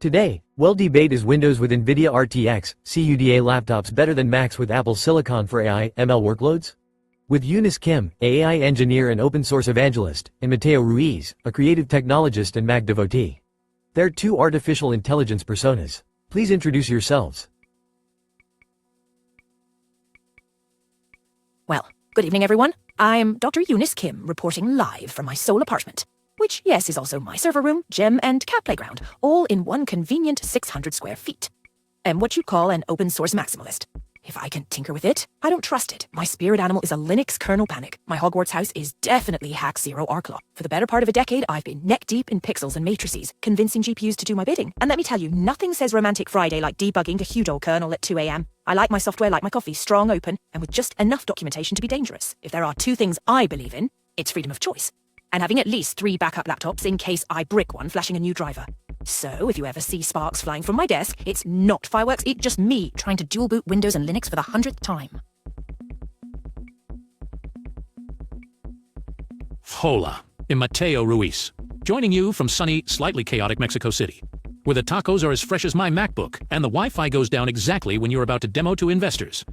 Today, we'll debate is Windows with NVIDIA RTX, CUDA laptops better than Macs with Apple Silicon for AI, ML workloads? With Eunice Kim, AI engineer and open source evangelist, and Mateo Ruiz, a creative technologist and Mac devotee. They're two artificial intelligence personas. Please introduce yourselves. Well, good evening everyone. I'm Dr. Eunice Kim, reporting live from my Seoul apartment, which, yes, is also my server room, gym, and cat playground, all in one convenient 600 square feet. I'm what you'd call an open source maximalist. If I can tinker with it, I don't trust it. My spirit animal is a Linux kernel panic. My Hogwarts house is definitely Hack Zero Arclaw. For the better part of a decade, I've been neck deep in pixels and matrices, convincing GPUs to do my bidding. And let me tell you, nothing says Romantic Friday like debugging the CUDA kernel at 2 a.m. I like my software like my coffee, strong, open, and with just enough documentation to be dangerous. If there are two things I believe in, it's freedom of choice, and having at least 3 backup laptops in case I brick one flashing a new driver. So if you ever see sparks flying from my desk, it's not fireworks, it's just me trying to dual boot Windows and Linux for the 100th time. Hola, I'm Mateo Ruiz, joining you from sunny, slightly chaotic Mexico City, where the tacos are as fresh as my MacBook and the Wi-Fi goes down exactly when you're about to demo to investors.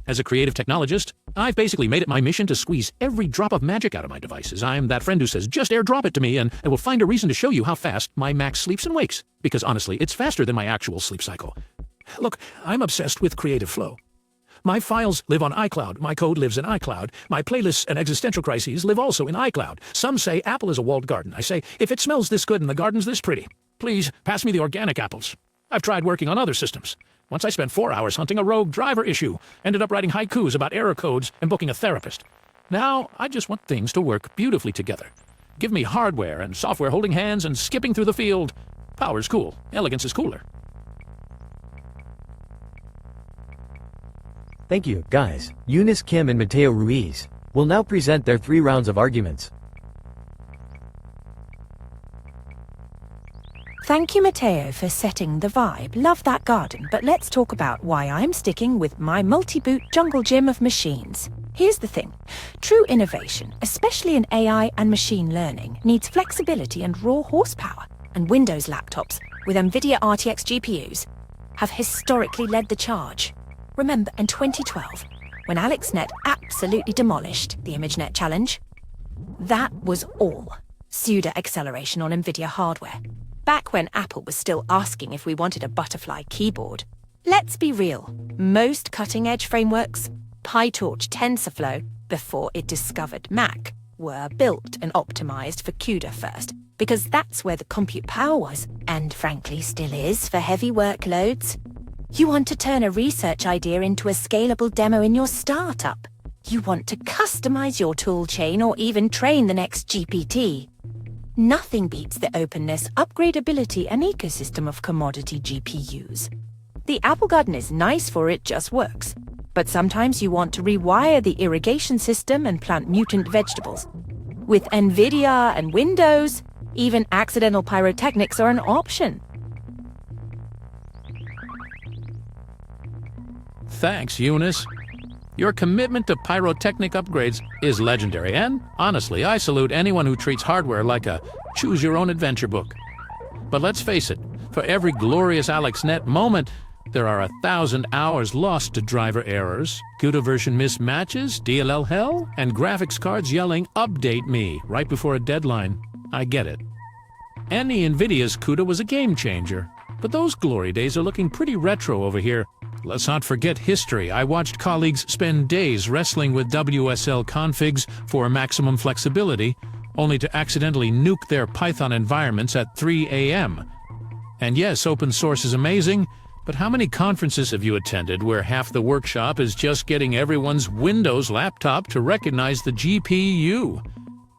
As a creative technologist, I've basically made it my mission to squeeze every drop of magic out of my devices. I'm that friend who says, just airdrop it to me and I will find a reason to show you how fast my Mac sleeps and wakes. Because honestly, it's faster than my actual sleep cycle. Look, I'm obsessed with creative flow. My files live on iCloud, my code lives in iCloud, my playlists and existential crises live also in iCloud. Some say Apple is a walled garden. I say, if it smells this good and the garden's this pretty, please pass me the organic apples. I've tried working on other systems. Once I spent 4 hours hunting a rogue driver issue, ended up writing haikus about error codes and booking a therapist. Now, I just want things to work beautifully together. Give me hardware and software holding hands and skipping through the field. Power's cool, elegance is cooler. Thank you, guys. Eunice Kim and Mateo Ruiz will now present their 3 rounds of arguments. Thank you, Mateo, for setting the vibe. Love that garden, but let's talk about why I'm sticking with my multi-boot jungle gym of machines. Here's the thing. True innovation, especially in AI and machine learning, needs flexibility and raw horsepower. And Windows laptops with NVIDIA RTX GPUs have historically led the charge. Remember, in 2012, when AlexNet absolutely demolished the ImageNet challenge? That was all CUDA acceleration on NVIDIA hardware. Back when Apple was still asking if we wanted a butterfly keyboard. Let's be real, most cutting-edge frameworks, PyTorch, TensorFlow, before it discovered Mac, were built and optimized for CUDA first, because that's where the compute power was, and frankly still is for heavy workloads. You want to turn a research idea into a scalable demo in your startup. You want to customize your tool chain or even train the next GPT. Nothing beats the openness, upgradability, and ecosystem of commodity GPUs. The Apple Garden is nice for it just works, but sometimes you want to rewire the irrigation system and plant mutant vegetables. With NVIDIA and Windows, even accidental pyrotechnics are an option. Thanks, Eunice. Your commitment to pyrotechnic upgrades is legendary, and honestly, I salute anyone who treats hardware like a choose-your-own-adventure book. But let's face it, for every glorious AlexNet moment, there are 1,000 hours lost to driver errors, CUDA version mismatches, DLL hell, and graphics cards yelling, "Update me," right before a deadline. I get it. Any NVIDIA's CUDA was a game-changer, but those glory days are looking pretty retro over here. Let's not forget history. I watched colleagues spend days wrestling with WSL configs for maximum flexibility, only to accidentally nuke their Python environments at 3 a.m. And yes, open source is amazing, but how many conferences have you attended where half the workshop is just getting everyone's Windows laptop to recognize the GPU?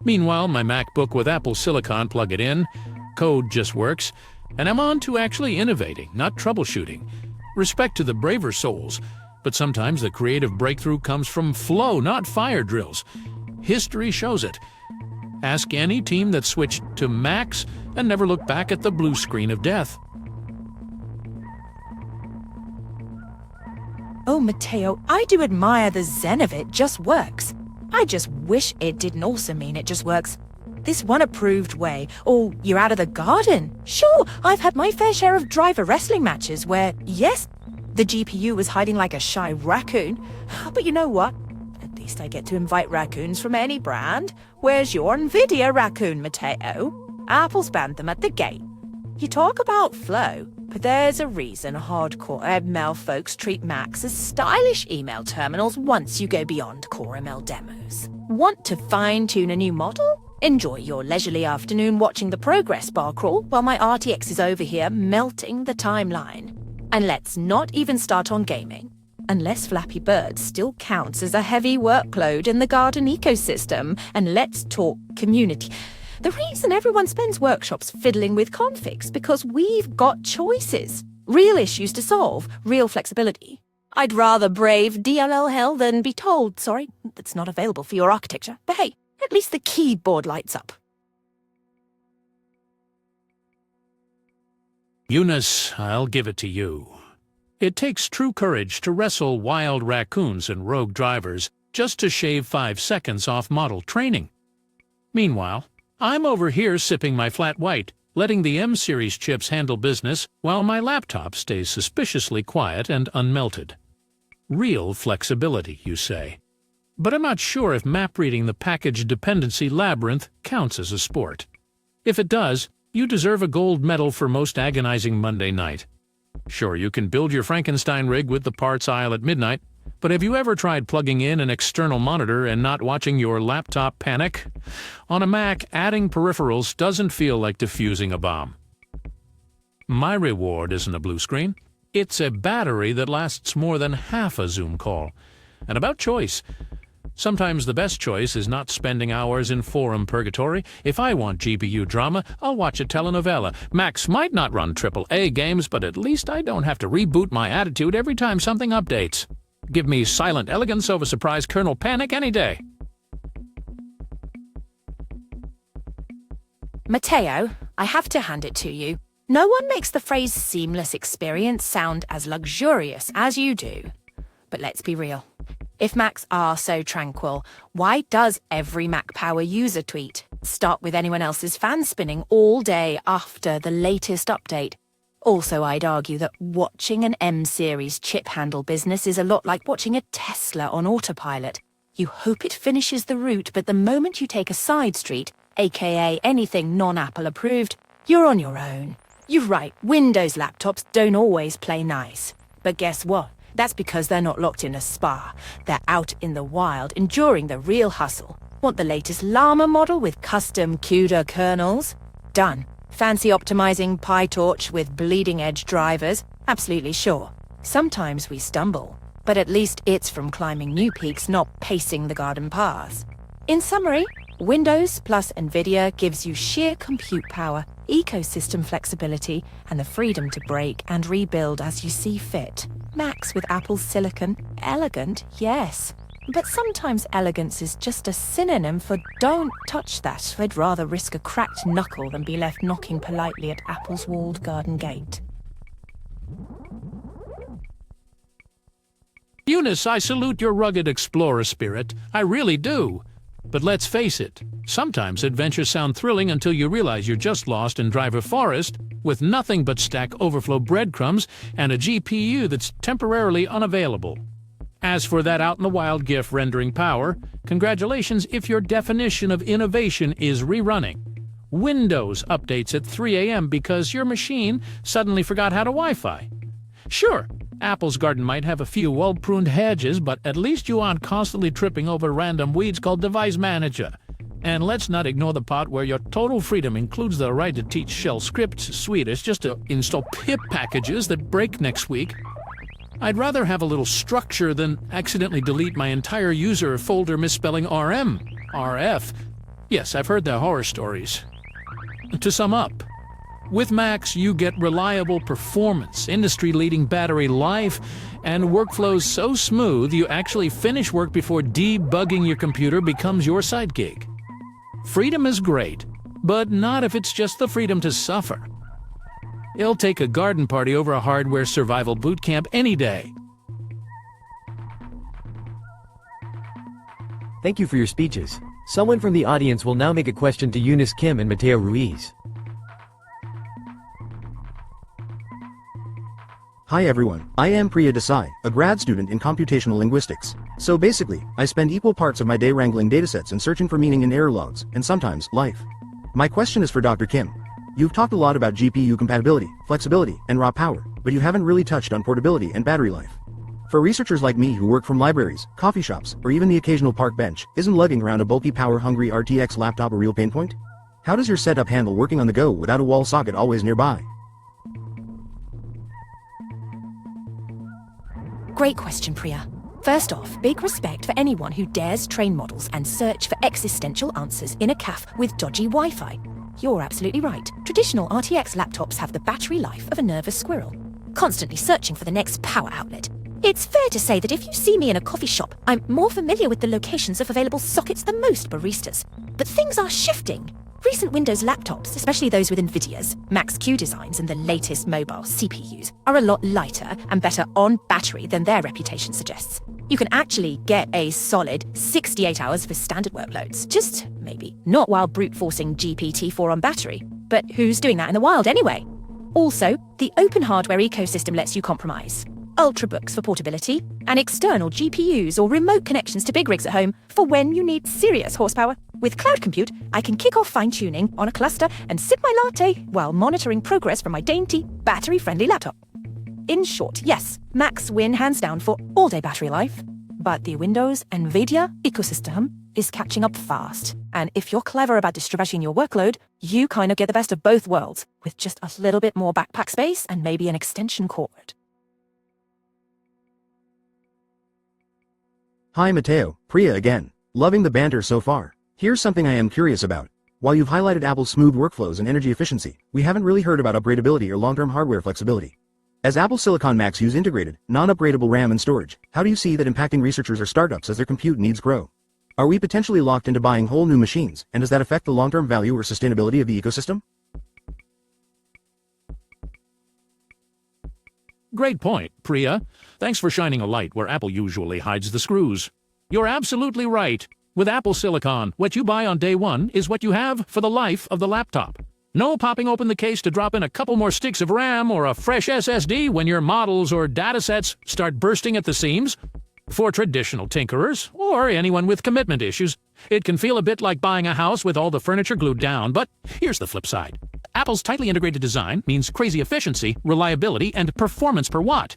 Meanwhile, my MacBook with Apple Silicon, plug it in, code just works, and I'm on to actually innovating, not troubleshooting. Respect to the braver souls, but sometimes the creative breakthrough comes from flow, not fire drills. History shows it. Ask any team that switched to Macs and never looked back at the blue screen of death. Oh, Mateo, I do admire the zen of it just works. I just wish it didn't also mean it just works. this one approved way, or you're out of the garden. Sure, I've had my fair share of driver wrestling matches where, yes, the GPU was hiding like a shy raccoon. But you know what? At least I get to invite raccoons from any brand. Where's your NVIDIA raccoon, Mateo? Apple's banned them at the gate. You talk about flow, but there's a reason hardcore ML folks treat Macs as stylish email terminals once you go beyond core ML demos. Want to fine-tune a new model? Enjoy your leisurely afternoon watching the progress bar crawl while my RTX is over here melting the timeline. And let's not even start on gaming. Unless Flappy Bird still counts as a heavy workload in the garden ecosystem, and let's talk community. The reason everyone spends workshops fiddling with configs because we've got choices. Real issues to solve, real flexibility. I'd rather brave DLL hell than be told, sorry, that's not available for your architecture. But hey, at least the keyboard lights up. Eunice, I'll give it to you. It takes true courage to wrestle wild raccoons and rogue drivers just to shave 5 seconds off model training. Meanwhile, I'm over here sipping my flat white, letting the M-series chips handle business while my laptop stays suspiciously quiet and unmelted. Real flexibility, you say. But I'm not sure if map-reading the package dependency labyrinth counts as a sport. If it does, you deserve a gold medal for most agonizing Monday night. Sure, you can build your Frankenstein rig with the parts aisle at midnight, but have you ever tried plugging in an external monitor and not watching your laptop panic? On a Mac, adding peripherals doesn't feel like defusing a bomb. My reward isn't a blue screen. It's a battery that lasts more than half a Zoom call. And about choice. Sometimes the best choice is not spending hours in forum purgatory. If I want GPU drama, I'll watch a telenovela. Macs might not run AAA games, but at least I don't have to reboot my attitude every time something updates. Give me silent elegance over surprise kernel panic any day. Mateo, I have to hand it to you. No one makes the phrase seamless experience sound as luxurious as you do. But let's be real. If Macs are so tranquil, why does every Mac Power user tweet start with anyone else's fan spinning all day after the latest update? Also, I'd argue that watching an M-series chip handle business is a lot like watching a Tesla on autopilot. You hope it finishes the route, but the moment you take a side street, aka anything non-Apple approved, you're on your own. You're right, Windows laptops don't always play nice. But guess what? That's because they're not locked in a spa. They're out in the wild, enduring the real hustle. Want the latest Llama model with custom CUDA kernels? Done. Fancy optimizing PyTorch with bleeding-edge drivers? Absolutely sure. Sometimes we stumble, but at least it's from climbing new peaks, not pacing the garden paths. In summary, Windows plus NVIDIA gives you sheer compute power, ecosystem flexibility, and the freedom to break and rebuild as you see fit. Macs with Apple's silicon, elegant, yes. But sometimes elegance is just a synonym for don't touch that. I'd rather risk a cracked knuckle than be left knocking politely at Apple's walled garden gate. Eunice, I salute your rugged explorer spirit. I really do. But let's face it, sometimes adventures sound thrilling until you realize you're just lost in Driver Forest with nothing but Stack Overflow breadcrumbs and a GPU that's temporarily unavailable. As for that out-in-the-wild GIF rendering power, congratulations if your definition of innovation is rerunning. Windows updates at 3 a.m. because your machine suddenly forgot how to Wi-Fi. Sure, Apple's garden might have a few well-pruned hedges, but at least you aren't constantly tripping over random weeds called Device Manager. And let's not ignore the part where your total freedom includes the right to teach shell scripts Swedish just to install pip packages that break next week. I'd rather have a little structure than accidentally delete my entire user folder misspelling RF. Yes, I've heard the horror stories. To sum up, with Macs you get reliable performance, industry-leading battery life, and workflows so smooth you actually finish work before debugging your computer becomes your side gig. Freedom is great, but not if it's just the freedom to suffer. It'll take a garden party over a hardware survival boot camp any day. Thank you for your speeches. Someone from the audience will now make a question to Eunice Kim and Mateo Ruiz. Hi everyone, I am Priya Desai, a grad student in computational linguistics. So basically, I spend equal parts of my day wrangling datasets and searching for meaning in error logs, and sometimes, life. My question is for Dr. Kim. You've talked a lot about GPU compatibility, flexibility, and raw power, but you haven't really touched on portability and battery life. For researchers like me who work from libraries, coffee shops, or even the occasional park bench, isn't lugging around a bulky power-hungry RTX laptop a real pain point? How does your setup handle working on the go without a wall socket always nearby? Great question, Priya. First off, big respect for anyone who dares train models and search for existential answers in a cafe with dodgy Wi-Fi. You're absolutely right. Traditional RTX laptops have the battery life of a nervous squirrel, constantly searching for the next power outlet. It's fair to say that if you see me in a coffee shop, I'm more familiar with the locations of available sockets than most baristas. But things are shifting. Recent Windows laptops, especially those with NVIDIA's Max-Q designs and the latest mobile CPUs, are a lot lighter and better on battery than their reputation suggests. You can actually get a solid 68 hours for standard workloads. Just maybe. Not while brute forcing GPT-4 on battery. But who's doing that in the wild anyway? Also, the open hardware ecosystem lets you compromise. Ultrabooks for portability, and external GPUs or remote connections to big rigs at home for when you need serious horsepower. With cloud compute, I can kick off fine-tuning on a cluster and sip my latte while monitoring progress from my dainty, battery-friendly laptop. In short, yes, Macs win hands down for all-day battery life, but the Windows NVIDIA ecosystem is catching up fast. And if you're clever about distributing your workload, you kind of get the best of both worlds, with just a little bit more backpack space and maybe an extension cord. Hi Mateo, Priya again. Loving the banter so far. Here's something I am curious about. While you've highlighted Apple's smooth workflows and energy efficiency, we haven't really heard about upgradability or long-term hardware flexibility. As Apple Silicon Macs use integrated, non-upgradable RAM and storage, how do you see that impacting researchers or startups as their compute needs grow? Are we potentially locked into buying whole new machines, and does that affect the long-term value or sustainability of the ecosystem? Great point, Priya. Thanks for shining a light where Apple usually hides the screws. You're absolutely right. With Apple Silicon, what you buy on day one is what you have for the life of the laptop. No popping open the case to drop in a couple more sticks of RAM or a fresh SSD when your models or datasets start bursting at the seams. For traditional tinkerers, or anyone with commitment issues, it can feel a bit like buying a house with all the furniture glued down, but here's the flip side. Apple's tightly integrated design means crazy efficiency, reliability, and performance per watt.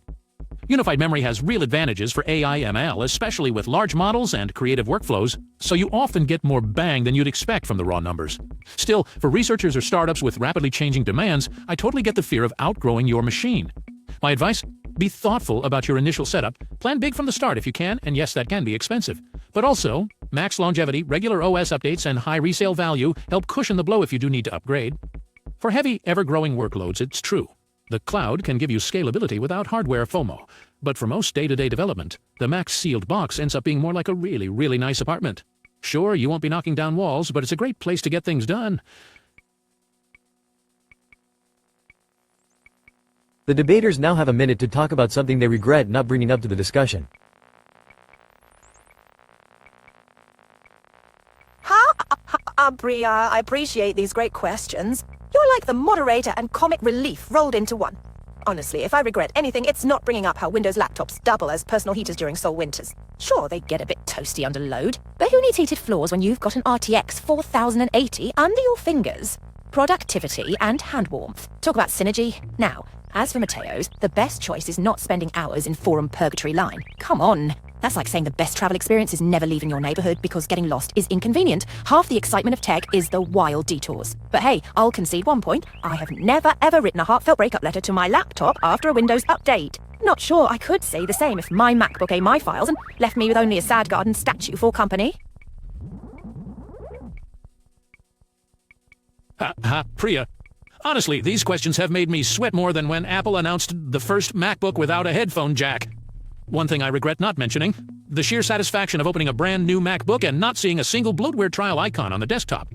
Unified memory has real advantages for AI/ML, especially with large models and creative workflows, so you often get more bang than you'd expect from the raw numbers. Still, for researchers or startups with rapidly changing demands, I totally get the fear of outgrowing your machine. My advice? Be thoughtful about your initial setup, plan big from the start if you can, and yes, that can be expensive. But also, max longevity, regular OS updates, and high resale value help cushion the blow if you do need to upgrade. For heavy, ever-growing workloads, it's true. The cloud can give you scalability without hardware FOMO, but for most day-to-day development, the Mac's sealed box ends up being more like a really, really nice apartment. Sure, you won't be knocking down walls, but it's a great place to get things done. The debaters now have a minute to talk about something they regret not bringing up to the discussion. Priya, I appreciate these great questions. You're like the moderator and comic relief rolled into one. Honestly, if I regret anything, it's not bringing up how Windows laptops double as personal heaters during Seoul winters. Sure, they get a bit toasty under load, but who needs heated floors when you've got an RTX 4080 under your fingers? Productivity and hand warmth. Talk about synergy. Now, as for Mateo's, the best choice is not spending hours in forum purgatory line. Come on. That's like saying the best travel experience is never leaving your neighborhood because getting lost is inconvenient. Half the excitement of tech is the wild detours. But hey, I'll concede one point. I have never ever written a heartfelt breakup letter to my laptop after a Windows update. Not sure I could say the same if my MacBook ate my files and left me with only a sad garden statue for company. Priya. Honestly, these questions have made me sweat more than when Apple announced the first MacBook without a headphone jack. One thing I regret not mentioning, the sheer satisfaction of opening a brand new MacBook and not seeing a single bloatware trial icon on the desktop.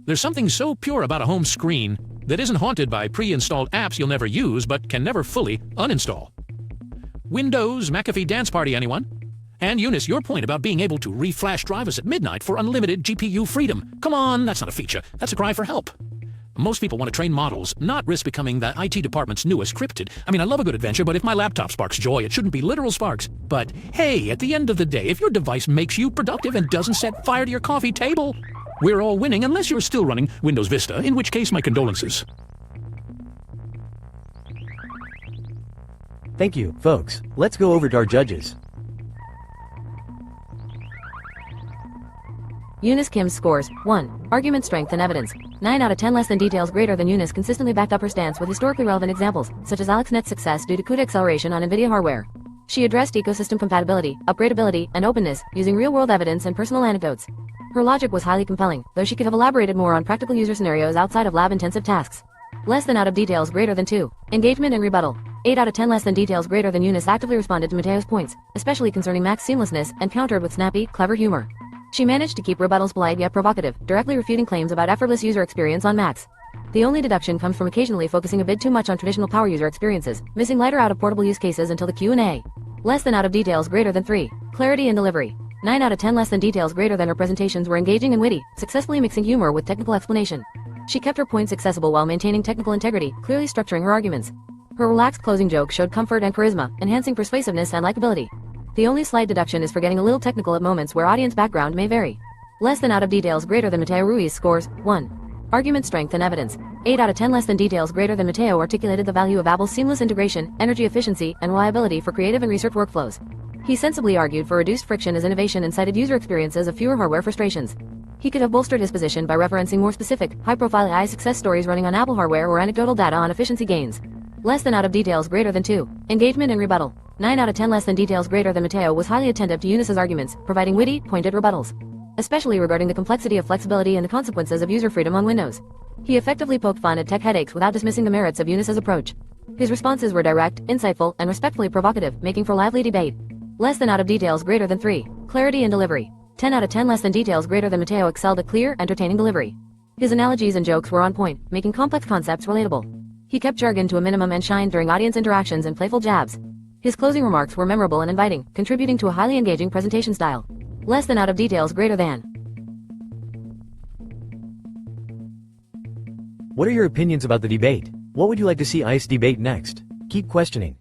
There's something so pure about a home screen that isn't haunted by pre-installed apps you'll never use but can never fully uninstall. Windows McAfee Dance Party, anyone? And Eunice, your point about being able to reflash drivers at midnight for unlimited GPU freedom. Come on, that's not a feature. That's a cry for help. Most people want to train models, not risk becoming the IT department's newest cryptid. I mean, I love a good adventure, but if my laptop sparks joy, it shouldn't be literal sparks. But hey, at the end of the day, if your device makes you productive and doesn't set fire to your coffee table, we're all winning unless you're still running Windows Vista, in which case my condolences. Thank you, folks. Let's go over to our judges. Eunice Kim's scores: 1. Argument strength and evidence. 9 out of 10 less than details greater than Eunice consistently backed up her stance with historically relevant examples, such as AlexNet's success due to CUDA acceleration on NVIDIA hardware. She addressed ecosystem compatibility, upgradability, and openness, using real-world evidence and personal anecdotes. Her logic was highly compelling, though she could have elaborated more on practical user scenarios outside of lab-intensive tasks. Less than out of details greater than 2. Engagement and rebuttal. 8 out of 10 less than details greater than Eunice actively responded to Mateo's points, especially concerning Mac's seamlessness, and countered with snappy, clever humor. She managed to keep rebuttals polite yet provocative, directly refuting claims about effortless user experience on Macs. The only deduction comes from occasionally focusing a bit too much on traditional power user experiences, missing lighter out of portable use cases until the Q&A. Less than out of details greater than 3. Clarity and delivery. 9 out of 10 less than details greater than her presentations were engaging and witty, successfully mixing humor with technical explanation. She kept her points accessible while maintaining technical integrity, clearly structuring her arguments. Her relaxed closing jokes showed comfort and charisma, enhancing persuasiveness and likability. The only slight deduction is for getting a little technical at moments where audience background may vary. Less than out of details greater than Mateo. Ruiz scores: 1. Argument strength and evidence. 8 out of 10 less than details greater than Mateo articulated the value of Apple's seamless integration, energy efficiency, and reliability for creative and research workflows. He sensibly argued for reduced friction as innovation and cited user experiences of fewer hardware frustrations. He could have bolstered his position by referencing more specific, high-profile AI success stories running on Apple hardware or anecdotal data on efficiency gains. Less than out of details greater than 2. Engagement and rebuttal. 9 out of 10 less than details greater than Mateo was highly attentive to Eunice's arguments, providing witty, pointed rebuttals, especially regarding the complexity of flexibility and the consequences of user freedom on Windows. He effectively poked fun at tech headaches without dismissing the merits of Eunice's approach. His responses were direct, insightful, and respectfully provocative, making for lively debate. Less than out of details greater than 3. Clarity and delivery. 10 out of 10 less than details greater than Mateo excelled at clear, entertaining delivery. His analogies and jokes were on point, making complex concepts relatable. He kept jargon to a minimum and shined during audience interactions and playful jabs. His closing remarks were memorable and inviting, contributing to a highly engaging presentation style. Less than out of details greater than. What are your opinions about the debate? What would you like to see ICE debate next? Keep questioning.